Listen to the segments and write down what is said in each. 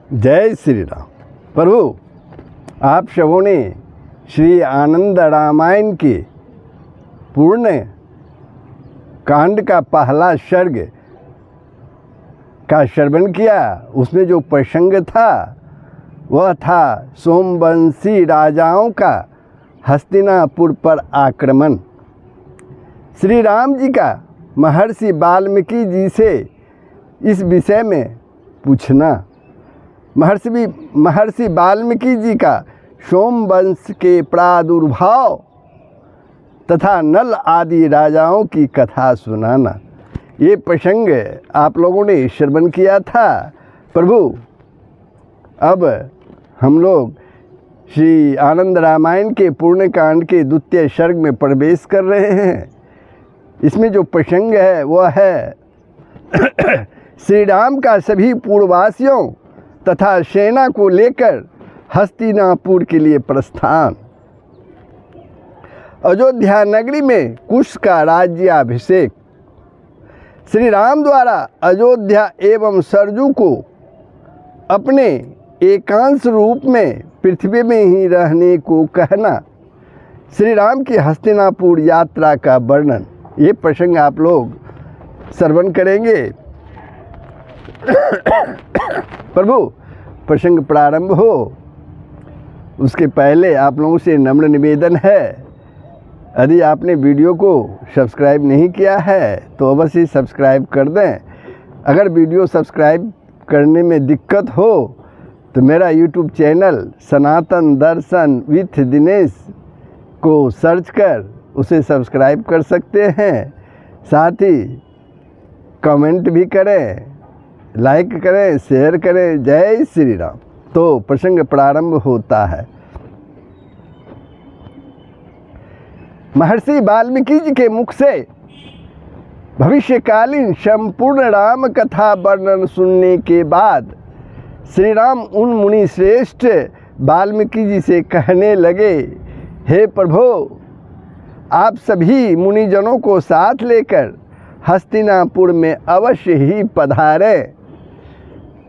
जय श्री राम। प्रभु, आप सबों ने श्री आनंद रामायण के पूर्ण कांड का पहला सर्ग का श्रवण किया। उसमें जो प्रसंग था वह था सोमवंशी राजाओं का हस्तिनापुर पर आक्रमण। श्री राम जी का महर्षि वाल्मीकि जी से इस विषय में पूछना। महर्षि वाल्मीकि जी का सोमवंश के प्रादुर्भाव तथा नल आदि राजाओं की कथा सुनाना, ये प्रसंग आप लोगों ने श्रवण किया था। प्रभु, अब हम लोग श्री आनंद रामायण के पूर्ण कांड के द्वितीय सर्ग में प्रवेश कर रहे हैं। इसमें जो प्रसंग है वह है श्री राम का सभी पूर्ववासियों तथा सेना को लेकर हस्तिनापुर के लिए प्रस्थान। अयोध्या नगरी में कुश का राज्याभिषेक। श्री राम द्वारा अयोध्या एवं सरजू को अपने एकांश रूप में पृथ्वी में ही रहने को कहना। श्री राम की हस्तिनापुर यात्रा का वर्णन, ये प्रसंग आप लोग श्रवण करेंगे। प्रभु, प्रसंग प्रारंभ हो उसके पहले आप लोगों से नम्र निवेदन है, यदि आपने वीडियो को सब्सक्राइब नहीं किया है तो अवश्य सब्सक्राइब कर दें। अगर वीडियो सब्सक्राइब करने में दिक्कत हो तो मेरा YouTube channel Sanatan Darshan with Dinesh को सर्च कर उसे सब्सक्राइब कर सकते हैं। साथ ही कमेंट भी करें, लाइक करें, शेयर करें। जय श्री राम। तो प्रसंग प्रारंभ होता है। महर्षि वाल्मीकि जी के मुख से भविष्यकालीन संपूर्ण राम कथा वर्णन सुनने के बाद श्री राम उन मुनि श्रेष्ठ वाल्मीकि जी से कहने लगे, हे प्रभु, आप सभी मुनिजनों को साथ लेकर हस्तिनापुर में अवश्य ही पधारें।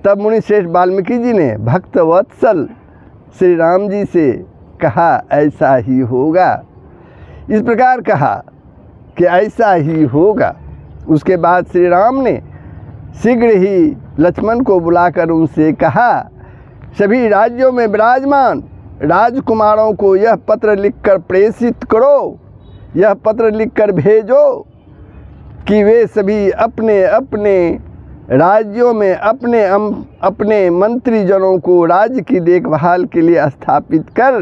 तब मुनि श्रेष्ठ वाल्मीकि जी ने भक्त वत्सल श्री राम जी से कहा, ऐसा ही होगा। इस प्रकार कहा कि ऐसा ही होगा। उसके बाद श्री राम ने शीघ्र ही लक्ष्मण को बुलाकर उनसे कहा, सभी राज्यों में विराजमान राजकुमारों को यह पत्र लिखकर प्रेषित करो, यह पत्र लिखकर भेजो कि वे सभी अपने अपने राज्यों में अपने मंत्रीजनों को राज्य की देखभाल के लिए स्थापित कर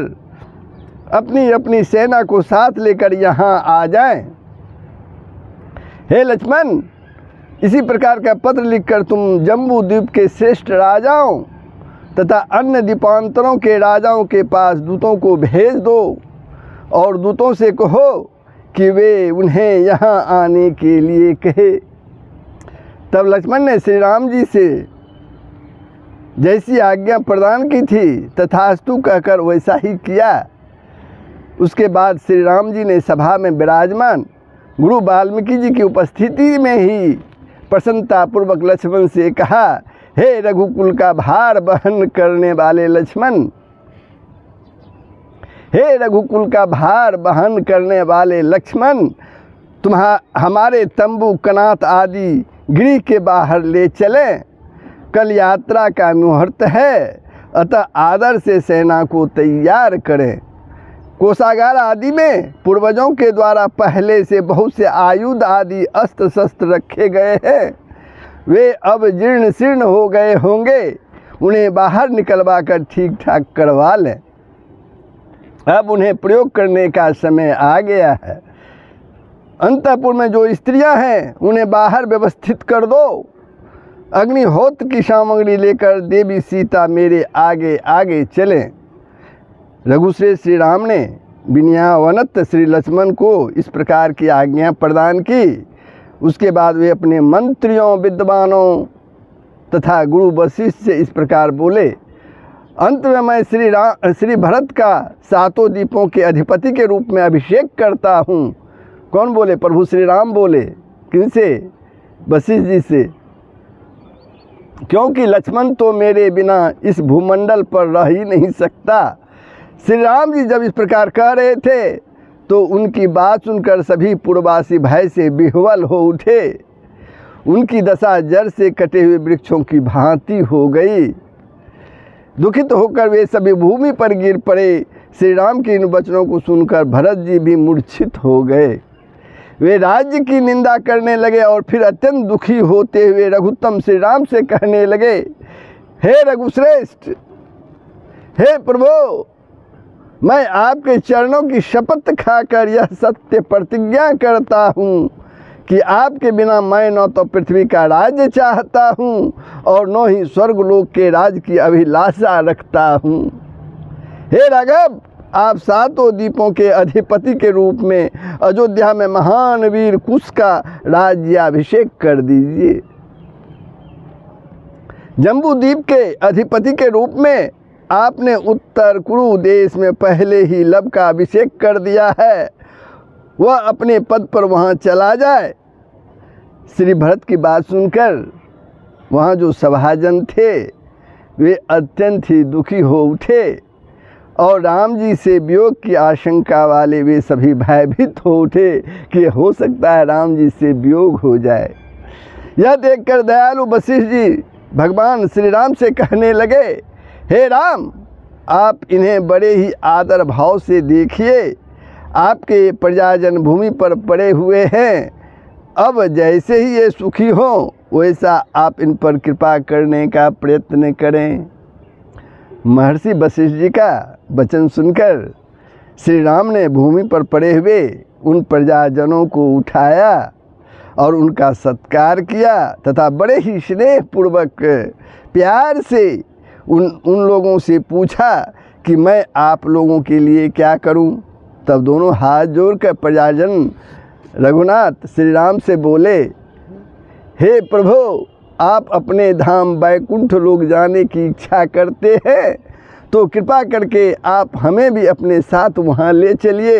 अपनी अपनी सेना को साथ लेकर यहाँ आ जाएं। हे लक्ष्मण, इसी प्रकार का पत्र लिखकर तुम जम्बू द्वीप के श्रेष्ठ राजाओं तथा अन्य द्वीपांतरों के राजाओं के पास दूतों को भेज दो और दूतों से कहो कि वे उन्हें यहाँ आने के लिए कहे। तब लक्ष्मण ने श्री राम जी से जैसी आज्ञा प्रदान की थी तथास्तु कहकर वैसा ही किया। उसके बाद श्री राम जी ने सभा में विराजमान गुरु वाल्मीकि जी की उपस्थिति में ही प्रसन्नतापूर्वक लक्ष्मण से कहा, हे रघुकुल का भार वहन करने वाले लक्ष्मण, हे रघुकुल का भार वहन करने वाले लक्ष्मण, हमारे तंबू कनात आदि गृह के बाहर ले चलें। कल यात्रा का मुहूर्त है, अतः आदर से सेना को तैयार करें। कोषागार आदि में पूर्वजों के द्वारा पहले से बहुत से आयुध आदि अस्त्र शस्त्र रखे गए हैं। वे अब जीर्ण शीर्ण हो गए होंगे, उन्हें बाहर निकलवा कर ठीक ठाक करवा लें। अब उन्हें प्रयोग करने का समय आ गया है। अंतःपुर में जो स्त्रियां हैं उन्हें बाहर व्यवस्थित कर दो। अग्निहोत्र की सामग्री लेकर देवी सीता मेरे आगे आगे चलें। रघुश्रेष्ठ श्री राम ने विनयावनत श्री लक्ष्मण को इस प्रकार की आज्ञा प्रदान की। उसके बाद वे अपने मंत्रियों, विद्वानों तथा गुरु वशिष्ठ से इस प्रकार बोले, अंत में मैं श्री भरत का सातों द्वीपों के अधिपति के रूप में अभिषेक करता हूँ। कौन बोले? प्रभु श्री राम बोले। किनसे? वशिष्ठ जी से। क्योंकि लक्ष्मण तो मेरे बिना इस भूमंडल पर रह ही नहीं सकता। श्री राम जी जब इस प्रकार कह रहे थे तो उनकी बात सुनकर सभी पुरवासी भय से विह्वल हो उठे। उनकी दशा जड़ से कटे हुए वृक्षों की भांति हो गई। दुखित होकर वे सभी भूमि पर गिर पड़े। श्री राम के इन वचनों को सुनकर भरत जी भी मूर्छित हो गए। वे राज्य की निंदा करने लगे और फिर अत्यंत दुखी होते हुए रघुत्तम श्री राम से कहने लगे, हे रघुश्रेष्ठ, हे प्रभु, मैं आपके चरणों की शपथ खाकर यह सत्य प्रतिज्ञा करता हूँ कि आपके बिना मैं न तो पृथ्वी का राज्य चाहता हूँ और न ही स्वर्गलोक के राज की अभिलाषा रखता हूँ। हे राघव, आप सातों द्वीपों के अधिपति के रूप में अयोध्या में महान वीर कुश का राज्याभिषेक कर दीजिए। जम्बू द्वीप के अधिपति के रूप में आपने उत्तर कुरु देश में पहले ही लब का अभिषेक कर दिया है, वह अपने पद पर वहाँ चला जाए। श्री भरत की बात सुनकर वहाँ जो सभाजन थे वे अत्यंत ही दुखी हो उठे और राम जी से वियोग की आशंका वाले वे सभी भयभीत हो उठे कि हो सकता है राम जी से वियोग हो जाए। यह देखकर दयालु वशिष्ठ जी भगवान श्री राम से कहने लगे, हे राम, आप इन्हें बड़े ही आदर भाव से देखिए। आपके प्रजाजन भूमि पर पड़े हुए हैं। अब जैसे ही ये सुखी हों वैसा आप इन पर कृपा करने का प्रयत्न करें। महर्षि वशिष्ठ जी का वचन सुनकर श्री राम ने भूमि पर पड़े हुए उन प्रजाजनों को उठाया और उनका सत्कार किया तथा बड़े ही स्नेहपूर्वक प्यार से उन लोगों से पूछा कि मैं आप लोगों के लिए क्या करूं। तब दोनों हाथ जोड़कर प्रजाजन रघुनाथ श्री राम से बोले, हे प्रभु, आप अपने धाम बैकुंठ लोक जाने की इच्छा करते हैं तो कृपा करके आप हमें भी अपने साथ वहाँ ले चलिए।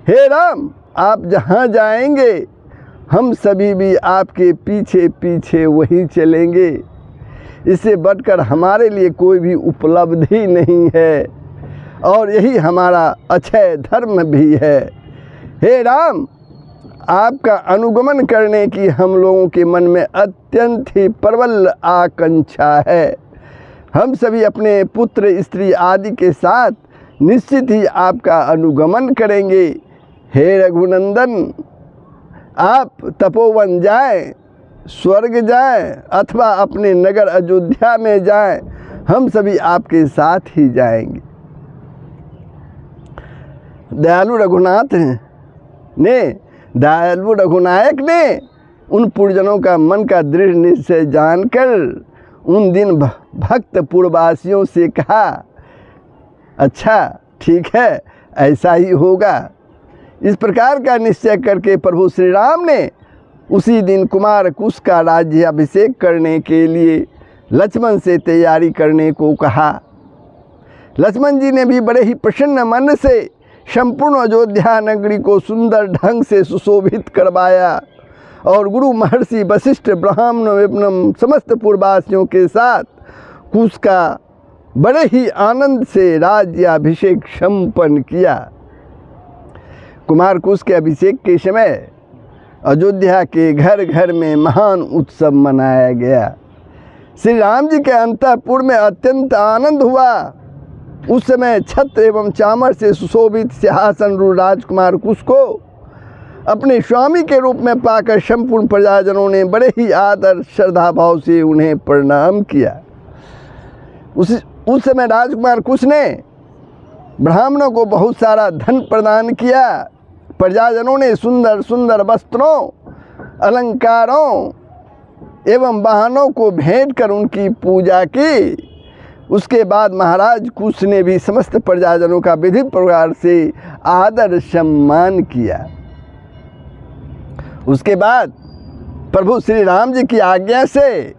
हे राम, आप जहाँ जाएंगे हम सभी भी आपके पीछे पीछे वहीं चलेंगे। इससे बढ़कर हमारे लिए कोई भी उपलब्धि नहीं है और यही हमारा अक्षय धर्म भी है। हे राम, आपका अनुगमन करने की हम लोगों के मन में अत्यंत ही प्रबल आकांक्षा है। हम सभी अपने पुत्र स्त्री आदि के साथ निश्चित ही आपका अनुगमन करेंगे। हे रघुनंदन, आप तपोवन जाएं, स्वर्ग जाएं अथवा अपने नगर अयोध्या में जाएं, हम सभी आपके साथ ही जाएंगे। दयालु रघुनायक ने उन पुरजनों का मन का दृढ़ निश्चय जानकर उन दिन भक्त पुरवासियों से कहा, अच्छा ठीक है, ऐसा ही होगा। इस प्रकार का निश्चय करके प्रभु श्री राम ने उसी दिन कुमार कुश का राज्याभिषेक करने के लिए लक्ष्मण से तैयारी करने को कहा। लक्ष्मण जी ने भी बड़े ही प्रसन्न मन से संपूर्ण अयोध्या नगरी को सुंदर ढंग से सुशोभित करवाया और गुरु महर्षि वशिष्ठ ब्राह्मण एवं समस्त पूर्ववासियों के साथ कुश का बड़े ही आनंद से राज्याभिषेक संपन्न किया। कुमार कुश के अभिषेक के समय अयोध्या के घर घर में महान उत्सव मनाया गया। श्री राम जी के अंतःपुर में अत्यंत आनंद हुआ। उस समय छत्र एवं चामर से सुशोभित सिंहासन रूढ़ राजकुमार कुश को अपने स्वामी के रूप में पाकर संपूर्ण प्रजाजनों ने बड़े ही आदर श्रद्धा भाव से उन्हें प्रणाम किया। उस समय राजकुमार कुश ने ब्राह्मणों को बहुत सारा धन प्रदान किया। प्रजाजनों ने सुंदर सुंदर वस्त्रों, अलंकारों एवं वाहनों को भेंट कर उनकी पूजा की। उसके बाद महाराज कुश ने भी समस्त प्रजाजनों का विधिवत प्रकार से आदर सम्मान किया। उसके बाद प्रभु श्री राम जी की आज्ञा से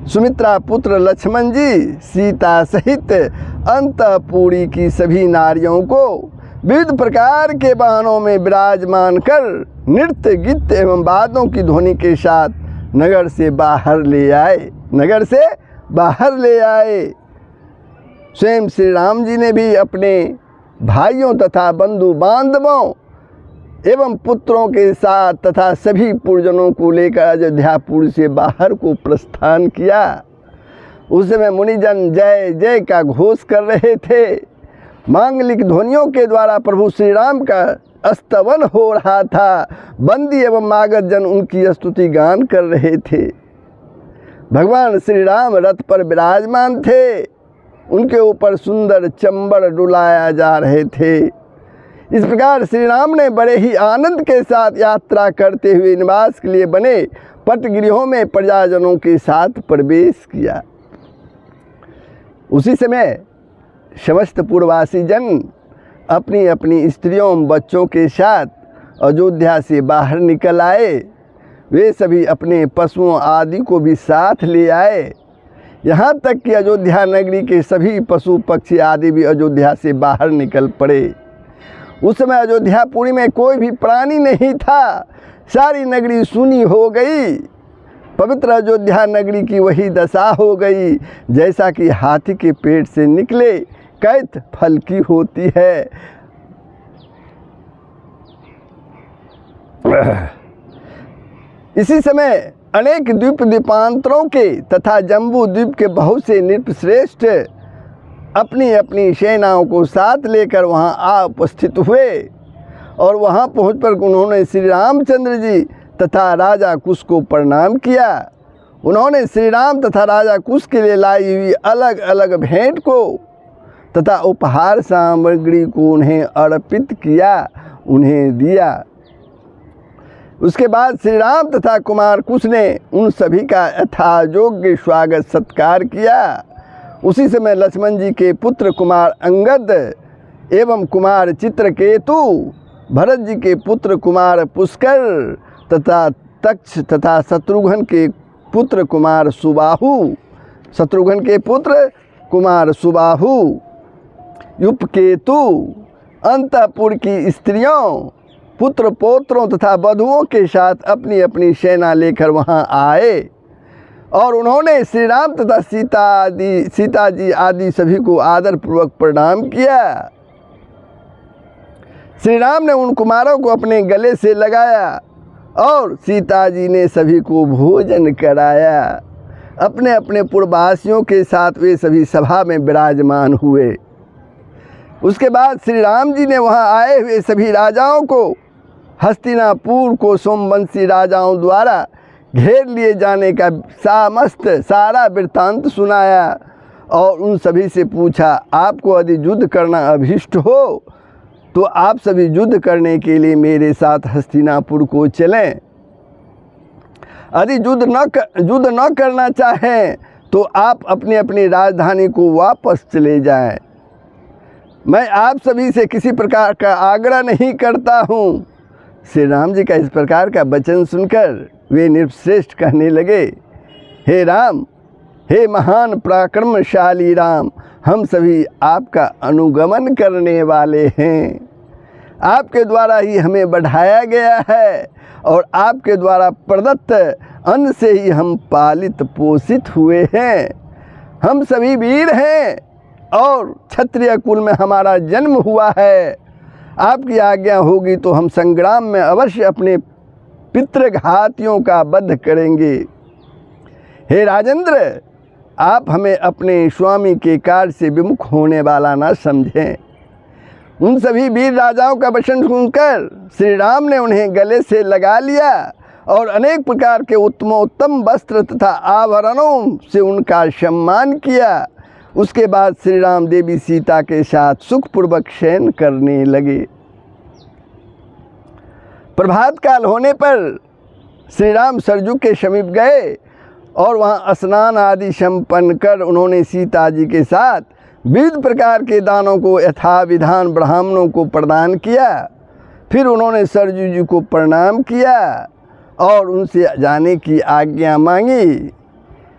सुमित्रा पुत्र लक्ष्मण जी सीता सहित अंतःपुरी की सभी नारियों को विविध प्रकार के वाहनों में विराजमान कर नृत्य गीत एवं वाद्यों की ध्वनि के साथ नगर से बाहर ले आए। नगर से बाहर ले आए। स्वयं श्री राम जी ने भी अपने भाइयों तथा बंधु बांधवों एवं पुत्रों के साथ तथा सभी पुरजनों को लेकर अयोध्यापुर से बाहर को प्रस्थान किया। उस समय मुनिजन जय जय का घोष कर रहे थे। मांगलिक ध्वनियों के द्वारा प्रभु श्री राम का स्तवन हो रहा था। बंदी एवं मागध जन उनकी स्तुति गान कर रहे थे। भगवान श्री राम रथ पर विराजमान थे। उनके ऊपर सुंदर चंबड़ डुलाया जा रहे थे। इस प्रकार श्री राम ने बड़े ही आनंद के साथ यात्रा करते हुए निवास के लिए बने पटगृहों में प्रजाजनों के साथ प्रवेश किया। उसी समय समस्त पुरवासी जन अपनी अपनी स्त्रियों एवं बच्चों के साथ अयोध्या से बाहर निकल आए। वे सभी अपने पशुओं आदि को भी साथ ले आए। यहाँ तक कि अयोध्या नगरी के सभी पशु पक्षी आदि भी अयोध्या से बाहर निकल पड़े। उस समय अयोध्यापुरी में कोई भी प्राणी नहीं था। सारी नगरी सूनी हो गई। पवित्र अयोध्या नगरी की वही दशा हो गई जैसा कि हाथी के पेट से निकले कैथ फल की होती है। इसी समय अनेक द्वीप द्वीपांतरों के तथा जम्बू द्वीप के बहुत से नृपश्रेष्ठ अपनी अपनी सेनाओं को साथ लेकर वहां आ उपस्थित हुए और वहां पहुँच कर उन्होंने श्री रामचंद्र जी तथा राजा कुश को प्रणाम किया। उन्होंने श्री राम तथा राजा कुश के लिए लाई हुई अलग अलग भेंट को तथा उपहार सामग्री को उन्हें अर्पित किया, उन्हें दिया। उसके बाद श्री राम तथा कुमार कुश ने उन सभी का यथायोग्य स्वागत सत्कार किया। उसी समय लक्ष्मण जी के पुत्र कुमार अंगद एवं कुमार चित्रकेतु, भरत जी के पुत्र कुमार पुष्कर तथा तक्ष तथा शत्रुघ्न के पुत्र कुमार सुबाहु, शत्रुघ्न के पुत्र कुमार सुबाहु, युपकेतु, अंतपुर की स्त्रियों, पुत्र पौत्रों तथा वधुओं के साथ अपनी अपनी सेना लेकर वहां आए और उन्होंने श्री राम तथा सीता जी आदि सभी को आदरपूर्वक प्रणाम किया। श्री राम ने उन कुमारों को अपने गले से लगाया और सीता जी ने सभी को भोजन कराया। अपने अपने पुरवासियों के साथ वे सभी सभा में विराजमान हुए। उसके बाद श्री राम जी ने वहां आए हुए सभी राजाओं को हस्तिनापुर को सोमवंशी राजाओं द्वारा घेर लिए जाने का सारा वृत्तांत सुनाया और उन सभी से पूछा, आपको यदि युद्ध करना अभीष्ट हो तो आप सभी युद्ध करने के लिए मेरे साथ हस्तिनापुर को चलें। यदि युद्ध न करना चाहें तो आप अपनी अपनी राजधानी को वापस चले जाएं। मैं आप सभी से किसी प्रकार का आग्रह नहीं करता हूँ। श्री राम जी का इस प्रकार का वचन सुनकर वे नृपश्रेष्ठ कहने लगे, हे राम, हे महान पराक्रमशाली राम, हम सभी आपका अनुगमन करने वाले हैं। आपके द्वारा ही हमें बढ़ाया गया है और आपके द्वारा प्रदत्त अन्न से ही हम पालित पोषित हुए हैं। हम सभी वीर हैं और क्षत्रिय कुल में हमारा जन्म हुआ है। आपकी आज्ञा होगी तो हम संग्राम में अवश्य अपने पितृघातियों का वध करेंगे। हे राजेंद्र, आप हमें अपने स्वामी के कार्य से विमुख होने वाला न समझें। उन सभी वीर राजाओं का वचन सुनकर श्री राम ने उन्हें गले से लगा लिया और अनेक प्रकार के उत्तमोत्तम वस्त्र तथा आभरणों से उनका सम्मान किया। उसके बाद श्री राम देवी सीता के साथ सुखपूर्वक शयन करने लगे। प्रभात काल होने पर श्री राम सरजू के समीप गए और वहां स्नान आदि संपन्न कर उन्होंने सीता जी के साथ विविध प्रकार के दानों को यथाविधान ब्राह्मणों को प्रदान किया। फिर उन्होंने सरजू जी को प्रणाम किया और उनसे जाने की आज्ञा मांगी।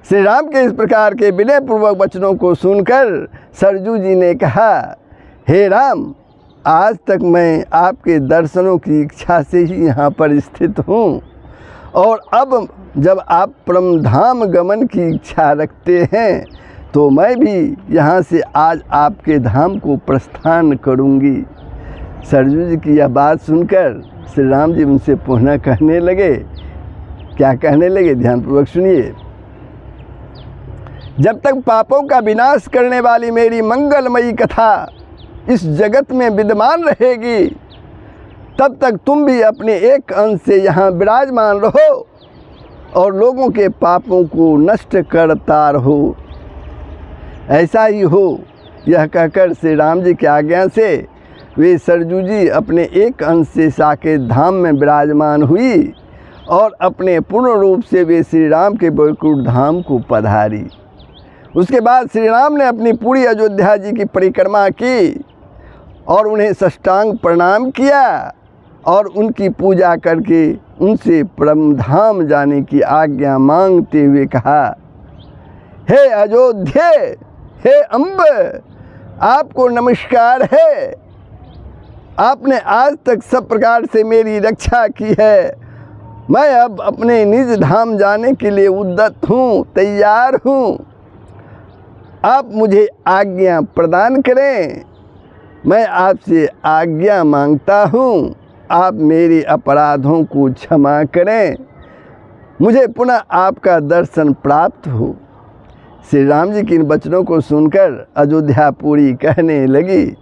श्री राम के इस प्रकार के विनयपूर्वक वचनों को सुनकर सरजू जी ने कहा, हे राम, आज तक मैं आपके दर्शनों की इच्छा से ही यहाँ पर स्थित हूँ और अब जब आप परम धाम गमन की इच्छा रखते हैं तो मैं भी यहाँ से आज आपके धाम को प्रस्थान करूँगी। सरजू जी की यह बात सुनकर श्री राम जी उनसे पुनः कहने लगे, क्या कहने लगे, ध्यानपूर्वक सुनिए। जब तक पापों का विनाश करने वाली मेरी मंगलमयी कथा इस जगत में विद्यमान रहेगी, तब तक तुम भी अपने एक अंश से यहाँ विराजमान रहो और लोगों के पापों को नष्ट करता रहो। ऐसा ही हो। यह कहकर श्री राम जी की आज्ञा से वे सरजू जी अपने एक अंश से साकेत धाम में विराजमान हुई और अपने पूर्ण रूप से वे श्री राम के वैकुंठ धाम को पधारी। उसके बाद श्री राम ने अपनी पूरी अयोध्या जी की परिक्रमा की और उन्हें साष्टांग प्रणाम किया और उनकी पूजा करके उनसे परम धाम जाने की आज्ञा मांगते हुए कहा, हे अयोध्या, हे अम्ब, आपको नमस्कार है। आपने आज तक सब प्रकार से मेरी रक्षा की है। मैं अब अपने निज धाम जाने के लिए उद्यत हूँ, तैयार हूँ। आप मुझे आज्ञा प्रदान करें। मैं आपसे आज्ञा मांगता हूँ, आप मेरे अपराधों को क्षमा करें, मुझे पुनः आपका दर्शन प्राप्त हो। श्री राम जी के इन वचनों को सुनकर अयोध्यापुरी कहने लगी,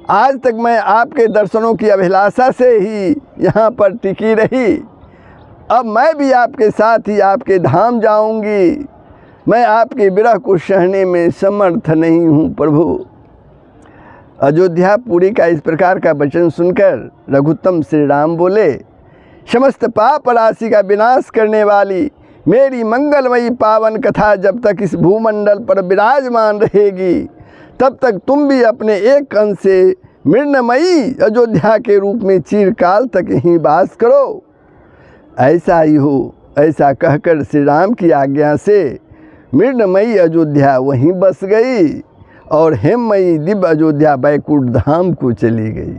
आज तक मैं आपके दर्शनों की अभिलाषा से ही यहाँ पर टिकी रही। अब मैं भी आपके साथ ही आपके धाम जाऊँगी। मैं आपके विरह को सहने में समर्थ नहीं हूँ प्रभु। अयोध्यापुरी का इस प्रकार का वचन सुनकर रघुत्तम श्री राम बोले, समस्त पाप राशि का विनाश करने वाली मेरी मंगलमयी पावन कथा जब तक इस भूमंडल पर विराजमान रहेगी, तब तक तुम भी अपने एक अंश से मृण्मयी अयोध्या के रूप में चिरकाल तक ही वास करो। ऐसा ही हो। ऐसा कहकर श्री राम की आज्ञा से मृण्मयी अयोध्या वहीं बस गई और हेममयी दिव्य अयोध्या वैकुंठ धाम को चली गई।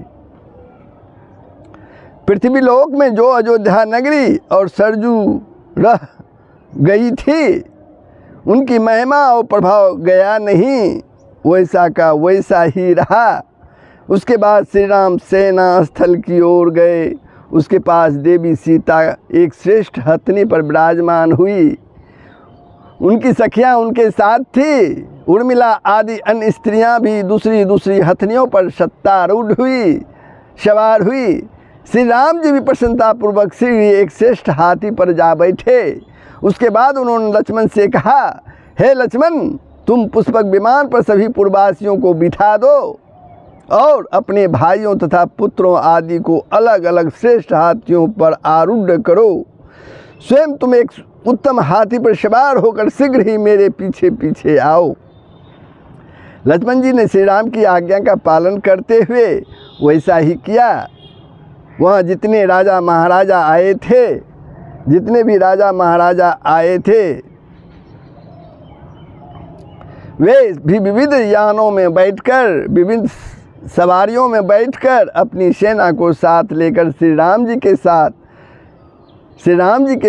पृथ्वी लोक में जो अयोध्या नगरी और सरजू रह गई थी, उनकी महिमा और प्रभाव गया नहीं, वैसा का वैसा ही रहा। उसके बाद श्री राम सेना स्थल की ओर गए। उसके पास देवी सीता एक श्रेष्ठ हथनी पर विराजमान हुई। उनकी सखियां उनके साथ थी। उर्मिला आदि अन्य स्त्रियां भी दूसरी दूसरी हथनियों पर सत्तारूढ़ हुई, सवार हुई। श्री राम जी भी प्रसन्नतापूर्वक शीघ्र एक श्रेष्ठ हाथी पर जा बैठे। उसके बाद उन्होंने लक्ष्मण से कहा, हे लक्ष्मण, तुम पुष्पक विमान पर सभी पुरवासियों को बिठा दो और अपने भाइयों तथा पुत्रों आदि को अलग अलग श्रेष्ठ हाथियों पर आरूढ़ करो। स्वयं तुम एक उत्तम हाथी पर सवार होकर शीघ्र ही मेरे पीछे पीछे आओ। लक्ष्मण जी ने श्री राम की आज्ञा का पालन करते हुए वैसा ही किया। वहाँ जितने राजा महाराजा आए थे, जितने भी राजा महाराजा आए थे, वे भी विविध यानों में बैठकर, विविध सवारियों में बैठकर अपनी सेना को साथ लेकर श्री राम जी के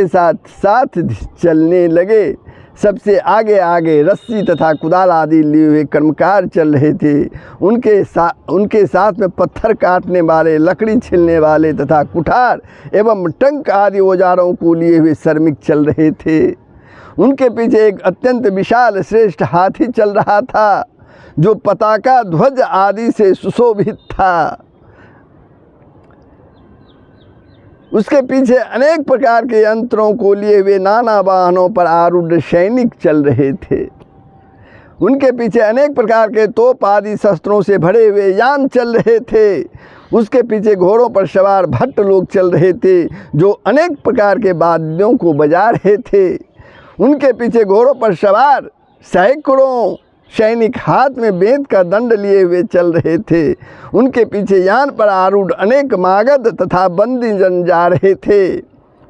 साथ चलने लगे। सबसे आगे आगे रस्सी तथा कुदाल आदि लिए हुए कर्मकार चल रहे थे। उनके साथ में पत्थर काटने वाले, लकड़ी छीलने वाले तथा कुठार एवं टंक आदि औजारों को लिए हुए श्रमिक चल रहे थे। उनके पीछे एक अत्यंत विशाल श्रेष्ठ हाथी चल रहा था, जो पताका ध्वज आदि से सुशोभित था। उसके पीछे अनेक प्रकार के यंत्रों को लिए हुए नाना वाहनों पर आरूढ़ सैनिक चल रहे थे। उनके पीछे अनेक प्रकार के तोप आदि शस्त्रों से भरे हुए यान चल रहे थे। उसके पीछे घोड़ों पर सवार भट्ट लोग चल रहे थे, जो अनेक प्रकार के वाद्यों को बजा रहे थे। उनके पीछे घोड़ों पर सवार सैकड़ों सैनिक हाथ में बेंत का दंड लिए हुए चल रहे थे। उनके पीछे यान पर आरूढ़ अनेक मागध तथा बंदी जन जा रहे थे।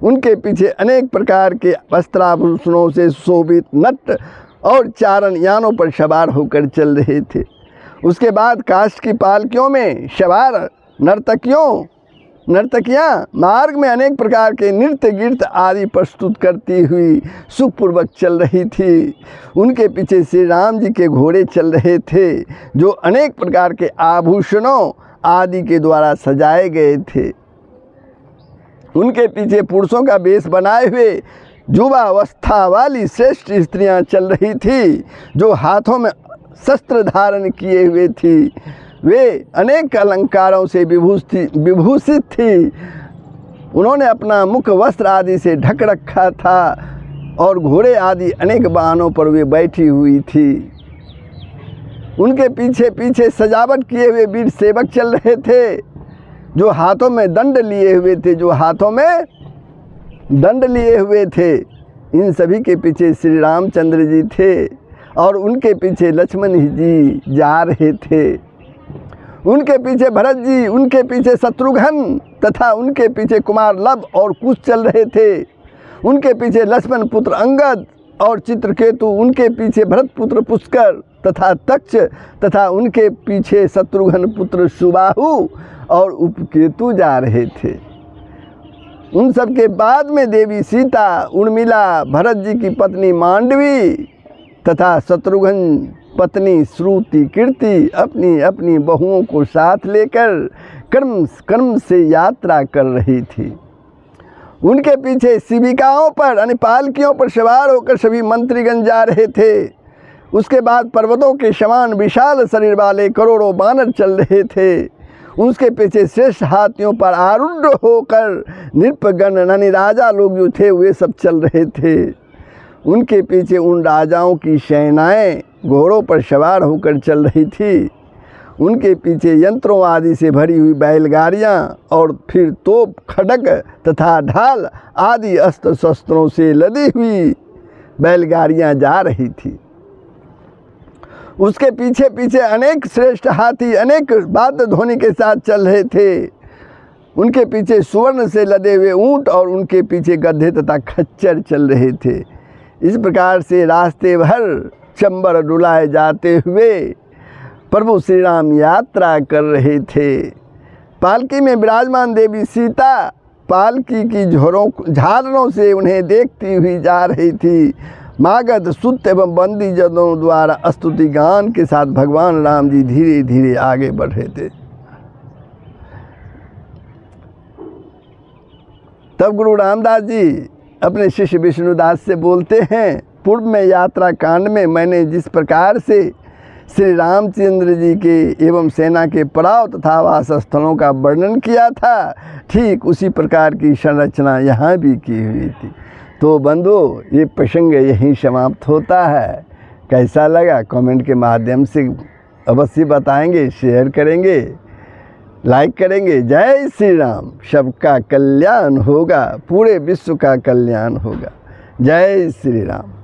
उनके पीछे अनेक प्रकार के वस्त्राभूषणों से शोभित नट और चारण यानों पर सवार होकर चल रहे थे। उसके बाद काष्ठ की पालकियों में सवार नर्तकियों नर्तकियाँ मार्ग में अनेक प्रकार के नृत्य गीत आदि प्रस्तुत करती हुई सुखपूर्वक चल रही थी। उनके पीछे श्री राम जी के घोड़े चल रहे थे, जो अनेक प्रकार के आभूषणों आदि के द्वारा सजाए गए थे। उनके पीछे पुरुषों का वेश बनाए हुए युवावस्था वाली श्रेष्ठ स्त्रियां चल रही थी, जो हाथों में शस्त्र धारण किए हुए थी। वे अनेक अलंकारों से विभूषित थी। उन्होंने अपना मुख वस्त्र आदि से ढक रखा था और घोड़े आदि अनेक वाहनों पर वे बैठी हुई थी। उनके पीछे पीछे सजावट किए हुए वीर सेवक चल रहे थे, जो हाथों में दंड लिए हुए थे। इन सभी के पीछे श्री रामचंद्र जी थे और उनके पीछे लक्ष्मण जी जा रहे थे। उनके पीछे भरत जी, उनके पीछे शत्रुघ्न तथा उनके पीछे कुमार लव और कुश चल रहे थे। उनके पीछे लक्ष्मण पुत्र अंगद और चित्रकेतु, उनके पीछे भरत पुत्र पुष्कर तथा तक्ष तथा उनके पीछे शत्रुघ्न पुत्र सुबाहु और उपकेतु जा रहे थे। उन सब के बाद में देवी सीता, उर्मिला, भरत जी की पत्नी मांडवी तथा शत्रुघ्न पत्नी श्रुति कीर्ति अपनी अपनी बहुओं को साथ लेकर क्रम से यात्रा कर रही थी। उनके पीछे शिविकाओं पर यानी पालकियों पर सवार होकर सभी मंत्रीगण जा रहे थे। उसके बाद पर्वतों के समान विशाल शरीर वाले करोड़ों बानर चल रहे थे। उसके पीछे श्रेष्ठ हाथियों पर आरूढ़ होकर नृपगण यानी राजा लोग जो थे वे सब चल रहे थे। उनके पीछे उन राजाओं की सेनाएं घोड़ों पर सवार होकर चल रही थी। उनके पीछे यंत्रों आदि से भरी हुई बैलगाड़ियां और फिर तोप, खड्ग तथा ढाल आदि अस्त्र शस्त्रों से लदी हुई बैलगाड़ियां जा रही थी। उसके पीछे पीछे अनेक श्रेष्ठ हाथी अनेक वाद्य ध्वनि के साथ चल रहे थे। उनके पीछे सुवर्ण से लदे हुए ऊंट और उनके पीछे गधे तथा खच्चर चल रहे थे। इस प्रकार से रास्ते भर चंबर डुलाए जाते हुए प्रभु श्री राम यात्रा कर रहे थे। पालकी में विराजमान देवी सीता पालकी की झालरों से उन्हें देखती हुई जा रही थी। मागध, सुत एवं बंदी जनों द्वारा स्तुति गान के साथ भगवान राम जी धीरे धीरे आगे बढ़ रहे थे। तब गुरु रामदास जी अपने शिष्य विष्णुदास से बोलते हैं, पूर्व में यात्रा कांड में मैंने जिस प्रकार से श्री रामचंद्र जी के एवं सेना के पड़ाव तथा आवास स्थलों का वर्णन किया था, ठीक उसी प्रकार की संरचना यहाँ भी की हुई थी। तो बंधुओं, ये प्रसंग यहीं समाप्त होता है। कैसा लगा कमेंट के माध्यम से अवश्य बताएंगे, शेयर करेंगे, लाइक करेंगे। जय श्री राम। सबका कल्याण होगा, पूरे विश्व का कल्याण होगा। जय श्री राम।